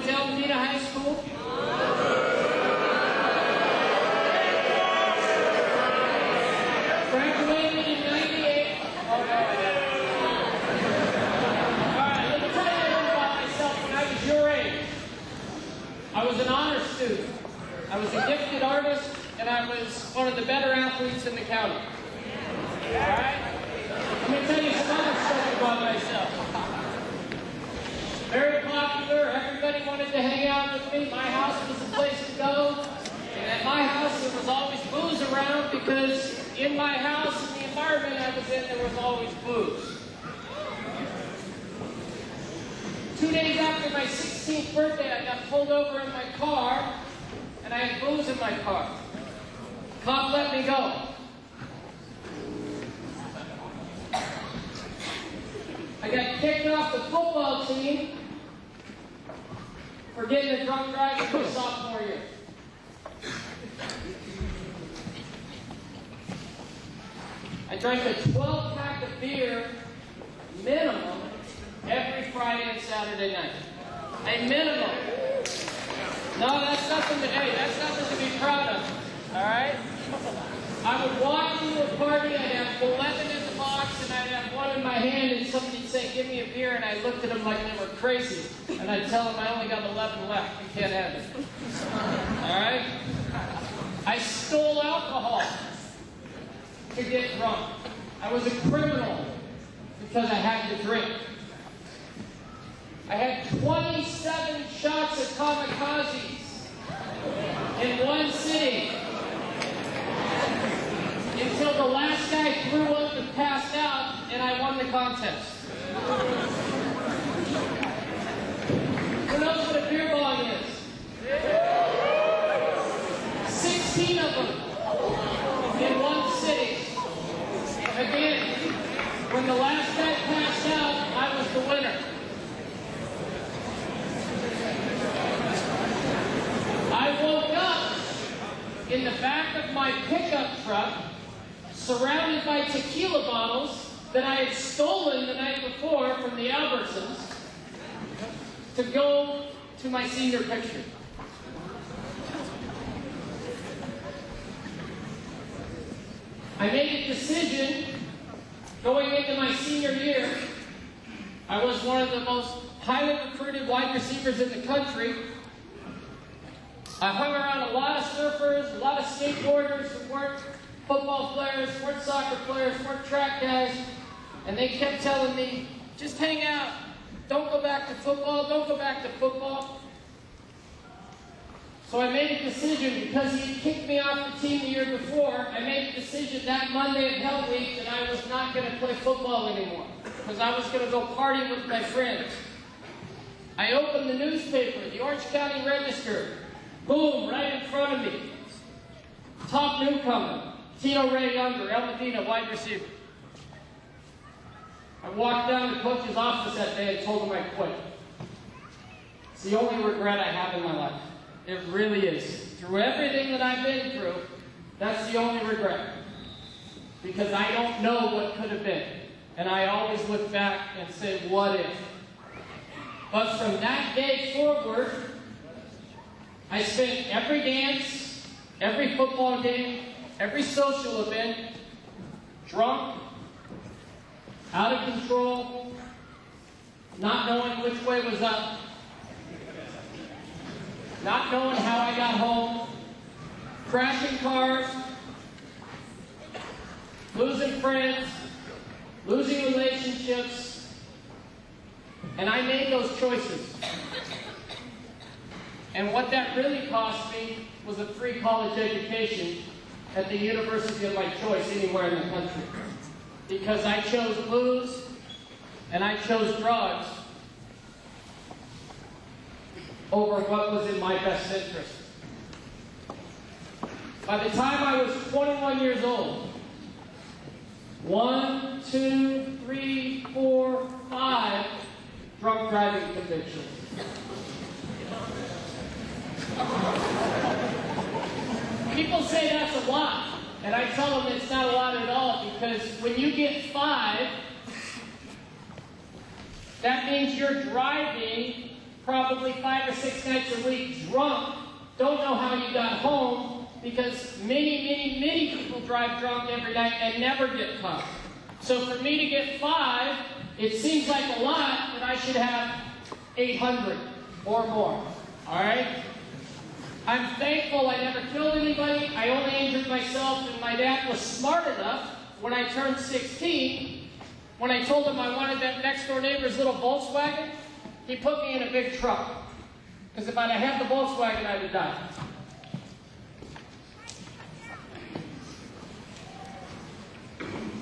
went to Alameda High School. Graduated in '98. Oh, no, I didn't. All right, let me tell you a little about myself when I was your age. I was an honor student. I was a gifted artist, and I was one of the better athletes in the county. All right? Let me tell you some other stuff about myself. Very popular. Everybody wanted to hang out with me. My house was the place to go. And at my house, there was always booze around because in my house, in the environment I was in, there was always booze. 2 days after my 16th birthday, I got pulled over in my car, and I had booze in my car. Cop let me go. I got kicked off the football team for getting a drunk driver my sophomore year. I drank a 12-pack of beer minimum every Friday and Saturday night. A minimum. No, that's nothing to, hey, that's nothing to be proud of. All right? I would walk into a party, I'd have 11 in the box, and I'd have one in my hand, and somebody'd say, give me a beer, and I looked at them like they were crazy. And I'd tell them I only got 11 left. You can't have it. All right? I stole alcohol to get drunk. I was a criminal because I had to drink. I had 27 shots of kamikazes in one sitting until the last guy threw up and passed out, and I won the contest. Who knows what a beer bong is? 16 of them in one sitting. Again, when the last guy passed out, I was the winner. I woke up in the back of my pickup truck, surrounded by tequila bottles that I had stolen the night before from the Albertsons to go to my senior picture. I made a decision going into my senior year. I was one of the most highly recruited wide receivers in the country. I hung around a lot of surfers, a lot of skateboarders who weren't football players, weren't soccer players, weren't track guys, and they kept telling me, just hang out, don't go back to football, don't go back to football. So I made a decision, because he kicked me off the team the year before, I made a decision that Monday of Hell Week that I was not going to play football anymore, because I was going to go party with my friends. I opened the newspaper, the Orange County Register. Boom, right in front of me. Top newcomer, Tito Ray Younger, El Medina, wide receiver. I walked down to coach's office that day and told him I quit. It's the only regret I have in my life. It really is. Through everything that I've been through, that's the only regret. Because I don't know what could have been. And I always look back and say, what if? But from that day forward, I spent every dance, every football game, every social event, drunk, out of control, not knowing which way was up, not knowing how I got home, crashing cars, losing friends, losing relationships, and I made those choices. And what that really cost me was a free college education at the university of my choice anywhere in the country. Because I chose booze and I chose drugs over what was in my best interest. By the time I was 21 years old, 1, 2, 3, 4, 5 drunk driving convictions. People say that's a lot, and I tell them it's not a lot at all, because when you get 5, that means you're driving probably 5 or 6 nights a week drunk, don't know how you got home, because many people drive drunk every night and never get caught. So for me to get 5, it seems like a lot, but I should have 800 or more. All right? I'm thankful I never killed anybody. I only injured myself, and my dad was smart enough when I turned 16, when I told him I wanted that next door neighbor's little Volkswagen, he put me in a big truck. Because if I'd have had the Volkswagen, I'd have died.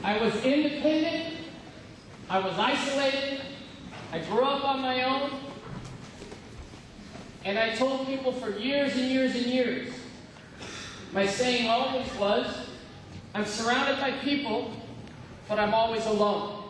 I was independent. I was isolated. I grew up on my own. And I told people for years and years and years, my saying always was, I'm surrounded by people, but I'm always alone.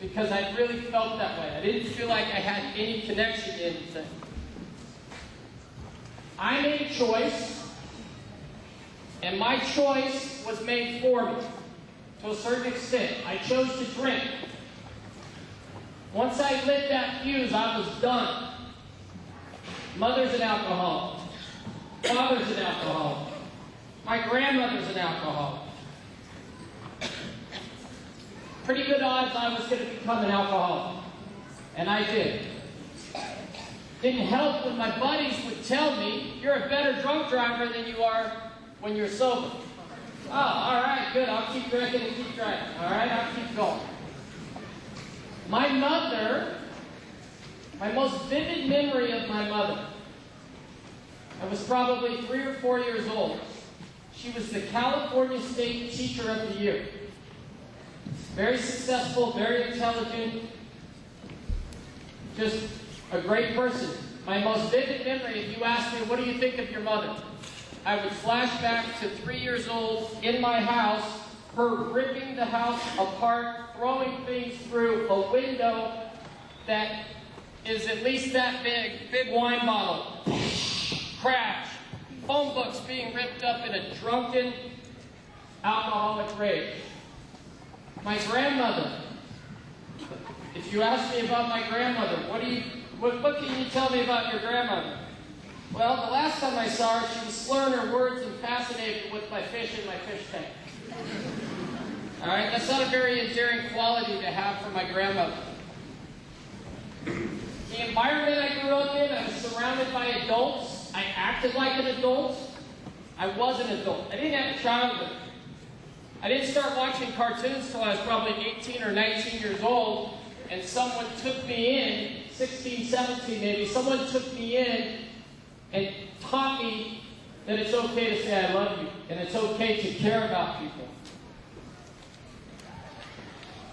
Because I really felt that way. I didn't feel like I had any connection to anything. I made a choice, and my choice was made for me, to a certain extent. I chose to drink. Once I lit that fuse, I was done. Mother's an alcoholic. Father's an alcoholic. My grandmother's an alcoholic. Pretty good odds I was going to become an alcoholic. And I did. Didn't help when my buddies would tell me, you're a better drunk driver than you are when you're sober. Oh, all right, good. I'll keep drinking and keep driving. All right, I'll keep going. My mother, my most vivid memory of my mother, I was probably 3 or 4 years old. She was the California State Teacher of the Year. Very successful, very intelligent, just a great person. My most vivid memory, if you ask me, what do you think of your mother? I would flash back to 3 years old in my house, her ripping the house apart, throwing things through a window that is at least that big wine bottle. Crash. Phone books being ripped up in a drunken, alcoholic rage. My grandmother. If you ask me about my grandmother, what can you tell me about your grandmother? Well, the last time I saw her, she was slurring her words and fascinated with my fish in my fish tank. All right, that's not a very endearing quality to have for my grandmother. The environment I grew up in, I was surrounded by adults. I acted like an adult. I was an adult. I didn't have a childhood. I didn't start watching cartoons until I was probably 18 or 19 years old, and someone took me in, 16, 17 maybe, someone took me in and taught me that it's okay to say I love you, and it's okay to care about people.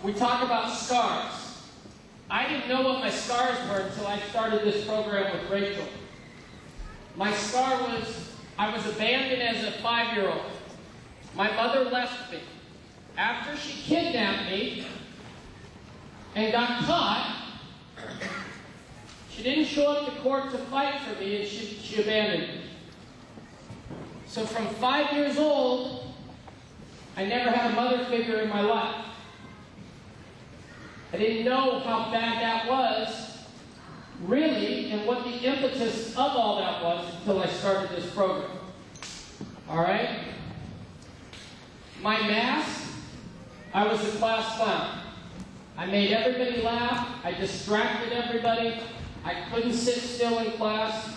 We talk about scars. I didn't know what my scars were until I started this program with Rachel. My scar was, I was abandoned as a 5-year-old. My mother left me. After she kidnapped me and got caught, she didn't show up to court to fight for me, and she abandoned me. So from 5 years old, I never had a mother figure in my life. I didn't know how bad that was, really, and what the impetus of all that was until I started this program. All right? My mask, I was a class clown. I made everybody laugh. I distracted everybody. I couldn't sit still in class.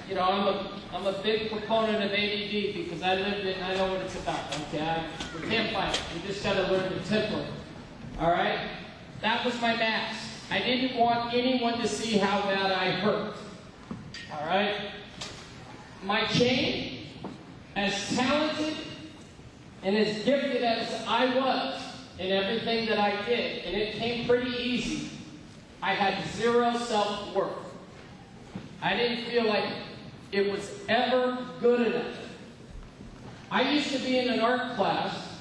I'm a big proponent of ADD because I lived it and I know what it's about. Okay, we can't fight it. We just got to learn the template. All right, that was my mask. I didn't want anyone to see how bad I hurt. All right, my chain, as talented and as gifted as I was in everything that I did, and it came pretty easy, I had zero self-worth. I didn't feel like it was ever good enough. I used to be in an art class,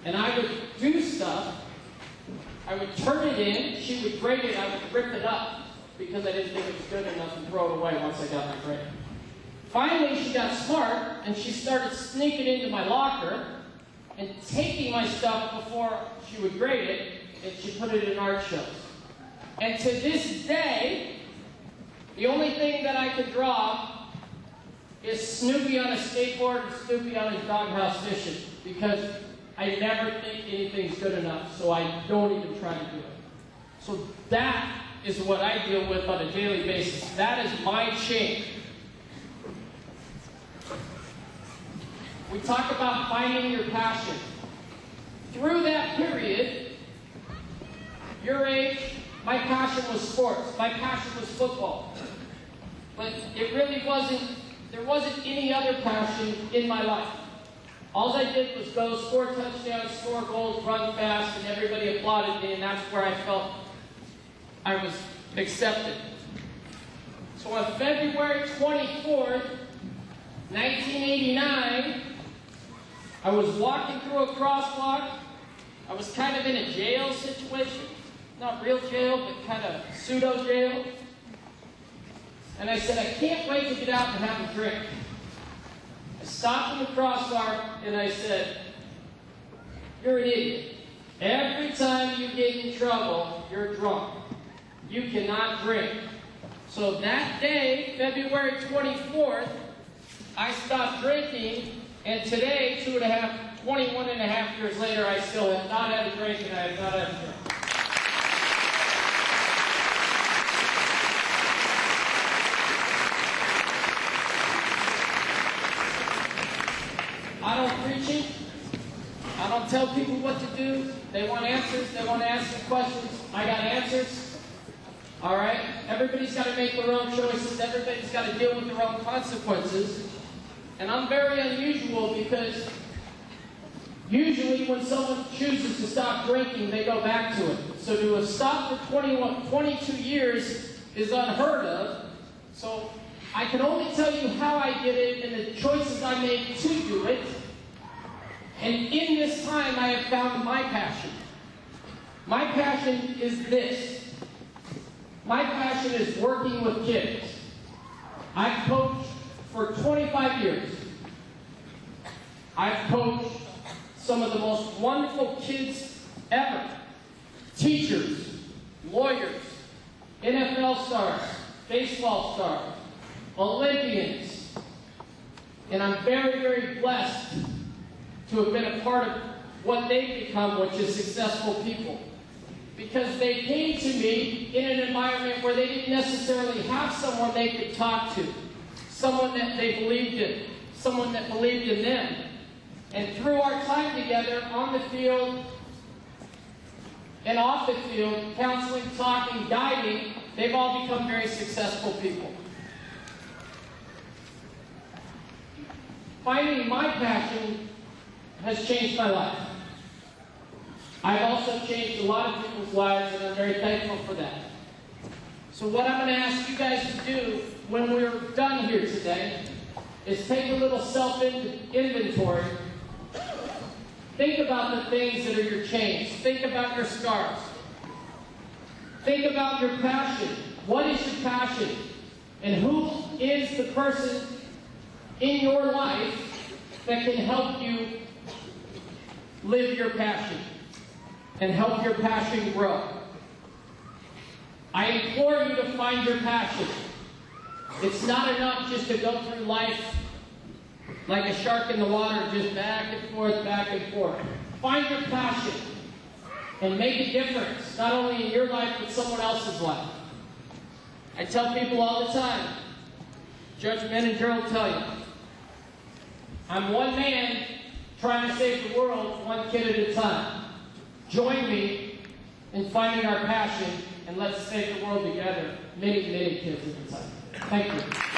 and I would do stuff, I would turn it in, she would grade it, I would rip it up, because I didn't think it was good enough and throw it away once I got my grade. Finally, she got smart, and she started sneaking into my locker and taking my stuff before she would grade it, and she put it in art shows. And to this day, The only thing that I could draw is Snoopy on a skateboard and Snoopy on his doghouse fishing, because I never think anything's good enough, so I don't even try to do it. So that is what I deal with on a daily basis. That is my change. We talk about finding your passion. Through that period, your age, my passion was sports. My passion was football. But it really wasn't, there wasn't any other passion in my life. All I did was go score touchdowns, score goals, run fast, and everybody applauded me, and that's where I felt I was accepted. So on February 24th, 1989, I was walking through a crosswalk. I was kind of in a jail situation. Not real jail, but kind of pseudo jail. And I said, I can't wait to get out and have a drink. I stopped in the crosswalk and I said, you're an idiot. Every time you get in trouble, you're drunk. You cannot drink. So that day, February 24th, I stopped drinking, and today, 21 and a half years later, I still have not had a drink, and I have not had a drink. I don't preach it. I don't tell people what to do. They want answers. They want to ask me questions. I got answers. All right? Everybody's got to make their own choices. Everybody's got to deal with their own consequences. And I'm very unusual because usually when someone chooses to stop drinking, they go back to it. So to have stopped for 22 years is unheard of. So I can only tell you how I did it and the choices I made to do it. And in this time, I have found my passion. My passion is this. My passion is working with kids. I've coached for 25 years. I've coached some of the most wonderful kids ever. Teachers, lawyers, NFL stars, baseball stars, Olympians. And I'm very, very blessed to have been a part of what they've become, which is successful people. Because they came to me in an environment where they didn't necessarily have someone they could talk to, someone that they believed in, someone that believed in them. And through our time together on the field and off the field, counseling, talking, guiding, they've all become very successful people. Finding my passion has changed my life. I've also changed a lot of people's lives, and I'm very thankful for that. So what I'm going to ask you guys to do when we're done here today is take a little self-inventory. Think about the things that are your chains. Think about your scars. Think about your passion. What is your passion? And who is the person in your life that can help you live your passion and help your passion grow? I implore you to find your passion. It's not enough just to go through life like a shark in the water, just back and forth, back and forth. Find your passion and make a difference, not only in your life, but someone else's life. I tell people all the time, Judge Menninger will tell you, I'm one man trying to save the world, one kid at a time. Join me in finding our passion, and let's save the world together, many, many kids at a time. Thank you.